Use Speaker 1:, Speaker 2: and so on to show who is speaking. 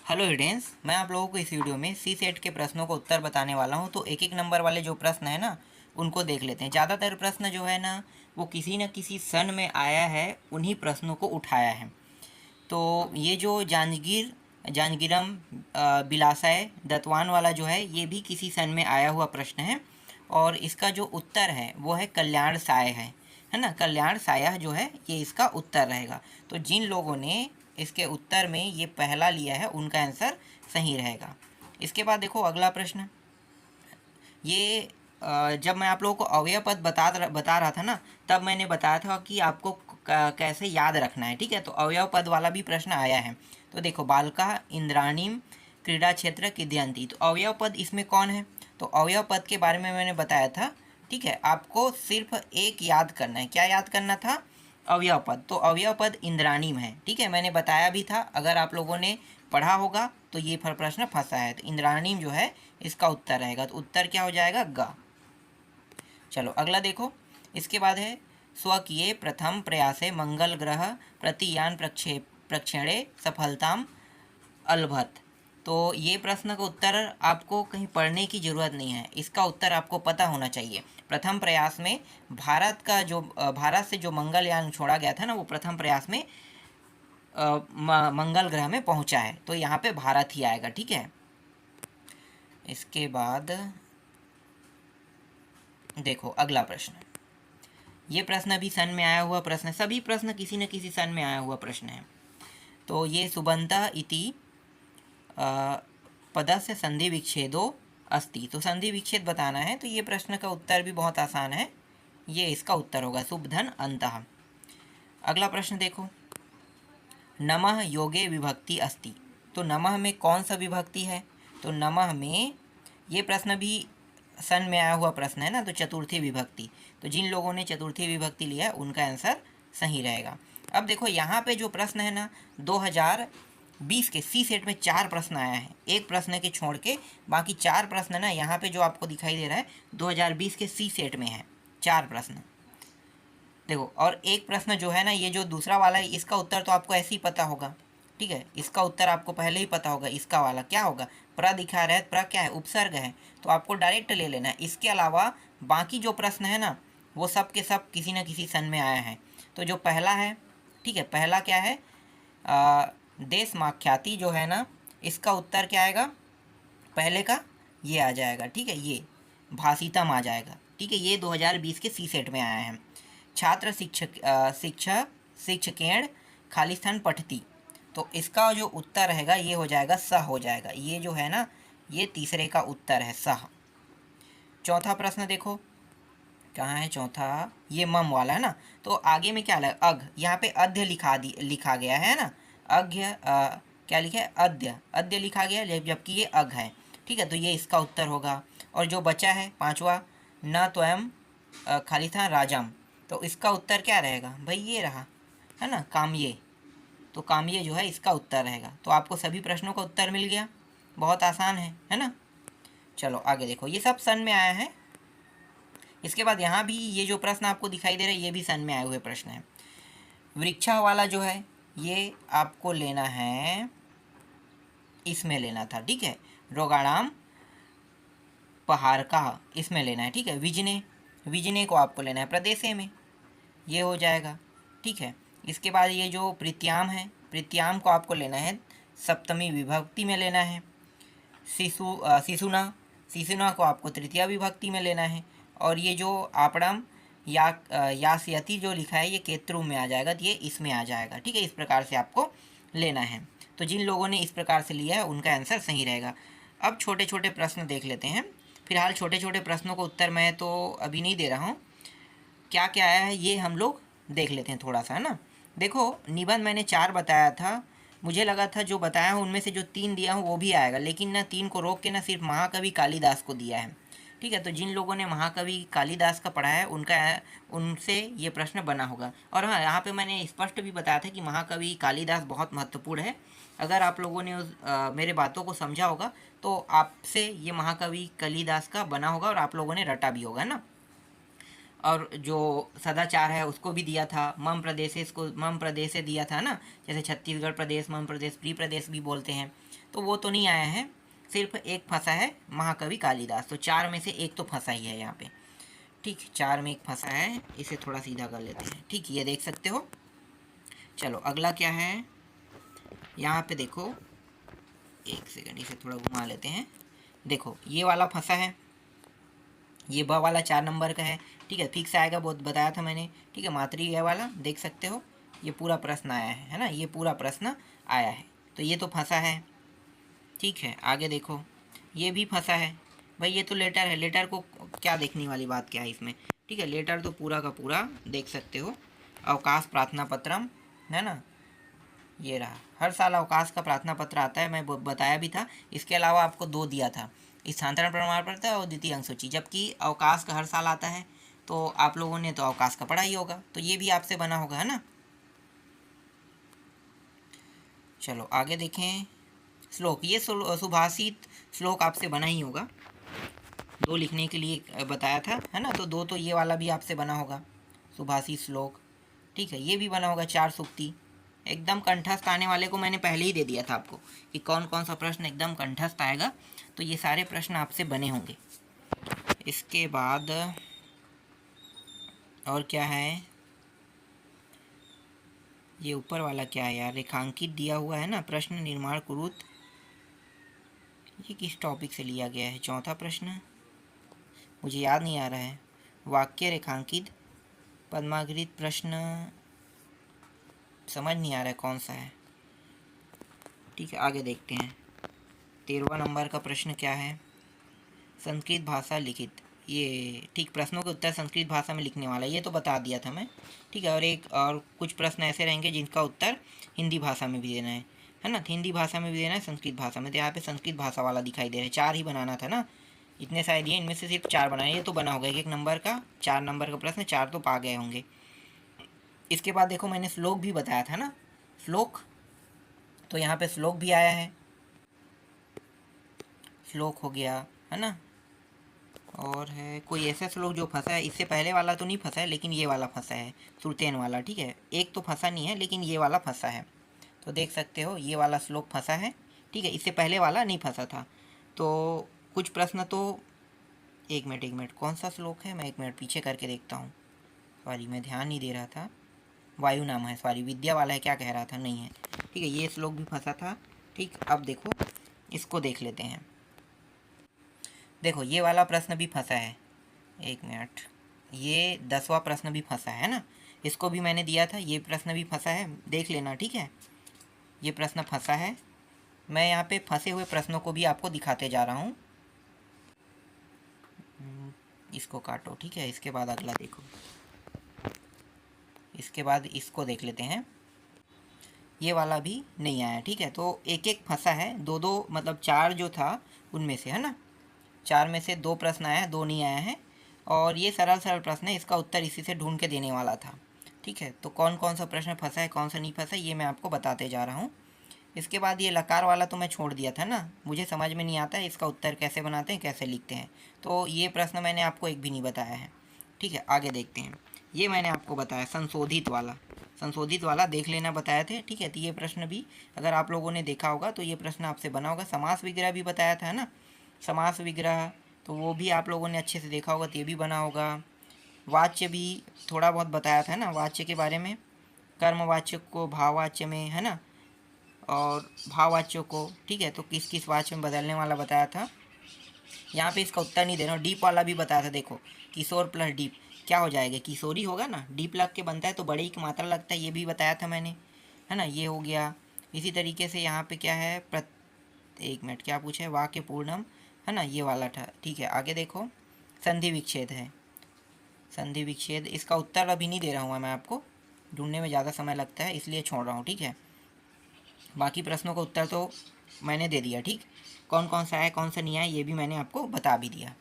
Speaker 1: Hello students, मैं आप लोगों को इस वीडियो में सी सेट के प्रश्नों को उत्तर बताने वाला हूं। तो एक एक नंबर वाले जो प्रश्न है ना, उनको देख लेते हैं। ज़्यादातर प्रश्न जो है ना, वो किसी न किसी सन में आया है, उन्हीं प्रश्नों को उठाया है। तो ये जो जांजगीरम बिलासाय दत्तवान वाला जो है, ये भी किसी सन में आया हुआ प्रश्न है। और इसका जो उत्तर है वो है कल्याण साय है ना। कल्याण साया जो है ये इसका उत्तर रहेगा। तो जिन लोगों ने इसके उत्तर में ये पहला लिया है उनका आंसर सही रहेगा। इसके बाद देखो अगला प्रश्न। ये जब मैं आप लोगों को अवयव पद बता रहा था ना, तब मैंने बताया था कि आपको कैसे याद रखना है। ठीक है, तो अवयव पद वाला भी प्रश्न आया है। तो देखो, बालका इंद्राणीम क्रीड़ा क्षेत्र किद्यंती। तो अवयव पद इसमें कौन है? तो अवयव पद के बारे में मैंने बताया था। ठीक है, आपको सिर्फ एक याद करना है। क्या याद करना था? अवयव पद। तो अवयव पद इंद्राणीम है। ठीक है, मैंने बताया भी था। अगर आप लोगों ने पढ़ा होगा तो ये प्रश्न फंसा है। तो इंद्राणीम जो है इसका उत्तर रहेगा। तो उत्तर क्या हो जाएगा? ग। चलो अगला देखो। इसके बाद है स्वकीय प्रथम प्रयासे मंगल ग्रह प्रतियान प्रक्षेपणे सफलताम अलभत। तो ये प्रश्न का उत्तर आपको कहीं पढ़ने की ज़रूरत नहीं है, इसका उत्तर आपको पता होना चाहिए। प्रथम प्रयास में भारत से जो मंगलयान छोड़ा गया था ना, वो प्रथम प्रयास में मंगल ग्रह में पहुंचा है। तो यहाँ पे भारत ही आएगा। ठीक है, इसके बाद देखो अगला प्रश्न। ये प्रश्न भी सन में आया हुआ प्रश्न है। सभी प्रश्न किसी न किसी सन में आया हुआ प्रश्न है। तो ये सुबंतः इति पदस्य संधि विच्छेदो अस्ति। तो संधि विच्छेद बताना है। तो ये प्रश्न का उत्तर भी बहुत आसान है। ये इसका उत्तर होगा शुभ धन अंतः। अगला प्रश्न देखो। नमः योगे विभक्ति अस्ति। तो नमः में कौन सा विभक्ति है? तो नमः में, ये प्रश्न भी सन में आया हुआ प्रश्न है ना, तो चतुर्थी विभक्ति। तो जिन लोगों ने चतुर्थी विभक्ति लिया है उनका आंसर सही रहेगा। अब देखो यहाँ पे जो प्रश्न है ना, 2020 के सी सेट में 4 प्रश्न आया है। एक प्रश्न के छोड़ के बाकी 4 प्रश्न ना यहाँ पे जो आपको दिखाई दे रहा है 2020 के सी सेट में है 4 प्रश्न। देखो, और एक प्रश्न जो है ना, ये जो दूसरा वाला है, इसका उत्तर तो आपको ऐसे ही पता होगा। ठीक है, इसका उत्तर आपको पहले ही पता होगा। इसका वाला क्या होगा? प्र दिखा रहा है, प्र क्या है? उपसर्ग है। तो आपको डायरेक्ट ले लेना है। इसके अलावा बाकी जो प्रश्न है ना, वो सब के सब किसी न किसी सन में आया है। तो जो पहला है, ठीक है, पहला क्या है? देश माख्याति जो है ना, इसका उत्तर क्या आएगा? पहले का ये आ जाएगा। ठीक है, ये भाषितम आ जाएगा। ठीक है, ये 2020 के सी सेट में आया है। छात्र शिक्षकेण खालिस्थान पठती। तो इसका जो उत्तर रहेगा ये हो जाएगा स हो जाएगा। ये जो है ना, ये तीसरे का उत्तर है स। चौथा प्रश्न देखो, कहाँ है चौथा? ये मम वाला है ना। तो आगे में क्या लगा? अघ। यहाँ पे अध्य लिखा गया है ना। अघ्य क्या लिखा है? अद्य। अद्य लिखा गया है, जबकि ये अघ है। ठीक है, तो ये इसका उत्तर होगा। और जो बचा है पांचवा, न त्वयं खालिस्थान राजम। तो इसका उत्तर क्या रहेगा भाई? ये रहा है ना, काम्ये। तो काम्ये जो है इसका उत्तर रहेगा। तो आपको सभी प्रश्नों का उत्तर मिल गया। बहुत आसान है ना। चलो आगे देखो, ये सब सन में आया है। इसके बाद यहाँ भी ये जो प्रश्न आपको दिखाई दे रहा है, ये भी सन में आए हुए प्रश्न है। वृक्षा वाला जो है ये आपको लेना है, इसमें लेना था। ठीक है, रोगाणाम पहाड़ का इसमें लेना है। ठीक है, विजने, विजने को आपको लेना है प्रदेशे में, ये हो जाएगा। ठीक है, इसके बाद ये जो प्रीत्याम है, प्रीत्याम को आपको लेना है सप्तमी विभक्ति में लेना है। शिशुना, शिशुना को आपको तृतीया विभक्ति में लेना है। और ये जो आपड़म यास्यति जो लिखा है, ये केतृ में आ जाएगा, तो ये इसमें आ जाएगा। ठीक है, इस प्रकार से आपको लेना है। तो जिन लोगों ने इस प्रकार से लिया है उनका आंसर सही रहेगा। अब छोटे छोटे प्रश्न देख लेते हैं। फिलहाल छोटे छोटे प्रश्नों को उत्तर मैं तो अभी नहीं दे रहा हूँ। क्या क्या आया है ये हम लोग देख लेते हैं थोड़ा सा, है ना। देखो, निबंध मैंने 4 बताया था। मुझे लगा था जो बताया हूँ उनमें से जो 3 दिया हूँ वो भी आएगा, लेकिन ना 3 को रोक के ना सिर्फ महाकवि कालिदास को दिया है। ठीक है, तो जिन लोगों ने महाकवि कालिदास का पढ़ा है उनसे ये प्रश्न बना होगा। और हाँ, यहाँ पे मैंने स्पष्ट भी बताया था कि महाकवि कालिदास बहुत महत्वपूर्ण है। अगर आप लोगों ने मेरे बातों को समझा होगा तो आपसे ये महाकवि कालिदास का बना होगा और आप लोगों ने रटा भी होगा ना। और जो सदाचार है उसको भी दिया था, मम प्रदेश, इसको मम प्रदेश से दिया था ना, जैसे छत्तीसगढ़ प्रदेश, मम प्रदेश, प्री प्रदेश भी बोलते हैं, तो वो तो नहीं आया है। सिर्फ एक फंसा है महाकवि कालिदास, तो 4 में से एक तो फंसा ही है यहाँ पे। ठीक, 4 में एक फंसा है, इसे थोड़ा सीधा कर लेते हैं। ठीक, ये देख सकते हो। चलो अगला क्या है, यहाँ पे देखो, एक सेकंड इसे थोड़ा घुमा लेते हैं। देखो ये वाला फंसा है, ये ब वाला 4 नंबर का है। ठीक है, फिक्स आएगा, बहुत बताया था मैंने। ठीक है, मातृ य वाला देख सकते हो, ये पूरा प्रश्न आया है ना, ये पूरा प्रश्न आया है, तो ये तो फंसा है। ठीक है, आगे देखो, ये भी फंसा है। भाई ये तो लेटर है, लेटर को क्या देखने वाली बात क्या है इसमें। ठीक है, लेटर तो पूरा का पूरा देख सकते हो। अवकाश प्रार्थना पत्रम है ना, ये रहा। हर साल अवकाश का प्रार्थना पत्र आता है, मैं बताया भी था। इसके अलावा आपको 2 दिया था, स्थानांतरण प्रमाण पत्र और द्वितीय अंक सूची, जबकि अवकाश का हर साल आता है, तो आप लोगों ने तो अवकाश का पढ़ा ही होगा, तो ये भी आपसे बना होगा, है ना। चलो आगे देखें, श्लोक, ये सुभाषित श्लोक आपसे बना ही होगा, 2 लिखने के लिए बताया था, है ना, तो 2 तो ये वाला भी आपसे बना होगा, सुभाषित श्लोक। ठीक है, ये भी बना होगा, 4 सूक्ति। एकदम कंठस्थ आने वाले को मैंने पहले ही दे दिया था आपको कि कौन कौन सा प्रश्न एकदम कंठस्थ आएगा, तो ये सारे प्रश्न आपसे बने होंगे। इसके बाद और क्या है, ये ऊपर वाला क्या है यार, रेखांकित दिया हुआ है ना, प्रश्न निर्माण कुरुत, ये किस टॉपिक से लिया गया है। चौथा प्रश्न मुझे याद नहीं आ रहा है, वाक्य रेखांकित पद्माकृत प्रश्न, समझ नहीं आ रहा है कौन सा है। ठीक है, आगे देखते हैं। 13वां नंबर का प्रश्न क्या है, संस्कृत भाषा लिखित, ये ठीक प्रश्नों के उत्तर संस्कृत भाषा में लिखने वाला, ये तो बता दिया था मैं। ठीक है, और कुछ प्रश्न ऐसे रहेंगे जिनका उत्तर हिंदी भाषा में भी देना है ना, हिंदी भाषा में भी देना है, संस्कृत भाषा में। तो यहाँ पे संस्कृत भाषा वाला दिखाई दे रहा है, 4 ही बनाना था ना, इतने सारे दिए, इनमें से सिर्फ 4 बनाए, ये तो बना होगा। 1 नंबर का 4 नंबर का प्रश्न, 4 तो पा गए होंगे। इसके बाद देखो, मैंने श्लोक भी बताया था ना, श्लोक, तो यहाँ पे श्लोक भी आया है, श्लोक हो गया, है ना। और है कोई ऐसा श्लोक जो फंसा है, इससे पहले वाला तो नहीं फंसा है, लेकिन ये वाला फंसा है, श्रुतेन वाला। ठीक है, एक तो फंसा नहीं है, लेकिन ये वाला फंसा है, तो देख सकते हो ये वाला श्लोक फंसा है। ठीक है, इससे पहले वाला नहीं फंसा था। तो कुछ प्रश्न तो, एक मिनट, कौन सा श्लोक है, मैं 1 मिनट पीछे करके देखता हूँ, सॉरी मैं ध्यान नहीं दे रहा था। वायु नाम है, सॉरी विद्या वाला है, क्या कह रहा था, नहीं है। ठीक है, ये श्लोक भी फंसा था। ठीक, अब देखो इसको देख लेते हैं। देखो ये वाला प्रश्न भी फंसा है, 1 मिनट, ये 10वां प्रश्न भी फंसा है ना, इसको भी मैंने दिया था, ये प्रश्न भी फंसा है, देख लेना। ठीक है, ये प्रश्न फंसा है, मैं यहाँ पे फंसे हुए प्रश्नों को भी आपको दिखाते जा रहा हूँ। इसको काटो। ठीक है, इसके बाद अगला देखो, इसके बाद इसको देख लेते हैं, ये वाला भी नहीं आया। ठीक है, तो एक एक फंसा है, 2-2 मतलब 4 जो था उनमें से, है ना, 4 में से 2 प्रश्न आया है, 2 नहीं आया है, और ये सरल सरल प्रश्न है, इसका उत्तर इसी से ढूंढ के देने वाला था। ठीक है, तो कौन कौन सा प्रश्न फंसा है, कौन सा नहीं फंसा, ये मैं आपको बताते जा रहा हूँ। इसके बाद ये लकार वाला तो मैं छोड़ दिया था ना, मुझे समझ में नहीं आता है इसका उत्तर कैसे बनाते हैं, कैसे लिखते हैं, तो ये प्रश्न मैंने आपको एक भी नहीं बताया है। ठीक है, आगे देखते हैं। ये मैंने आपको बताया संशोधित वाला देख लेना बताए थे। ठीक है, तो ये प्रश्न भी अगर आप लोगों ने देखा होगा तो ये प्रश्न आपसे बना होगा। समास विग्रह भी बताया था ना, समास विग्रह, तो वो भी आप लोगों ने अच्छे से देखा होगा, तो ये भी बना होगा। वाच्य भी थोड़ा बहुत बताया था ना, वाच्य के बारे में, कर्मवाच्य को भाववाच्य में, है ना, और भाववाच्यों को। ठीक है, तो किस किस वाच्य में बदलने वाला बताया था। यहाँ पे इसका उत्तर नहीं दे रहा हूँ। डीप वाला भी बताया था, देखो किशोर प्लस डीप क्या हो जाएगा, किशोरी होगा ना, डीप लग के बनता है तो बड़ी की मात्रा लगता है, ये भी बताया था मैंने, है ना, ये हो गया। इसी तरीके से यहाँ पे क्या है, 1 मिनट, क्या पूछा है, वाक्य पूर्णम, है ना, ये वाला था। ठीक है, आगे देखो, संधि विच्छेद है, संधि विच्छेद, इसका उत्तर अभी नहीं दे रहा हूँ मैं आपको, ढूंढने में ज़्यादा समय लगता है इसलिए छोड़ रहा हूँ। ठीक है, बाकी प्रश्नों का उत्तर तो मैंने दे दिया। ठीक, कौन कौन सा है कौन सा नहीं आया ये भी मैंने आपको बता भी दिया।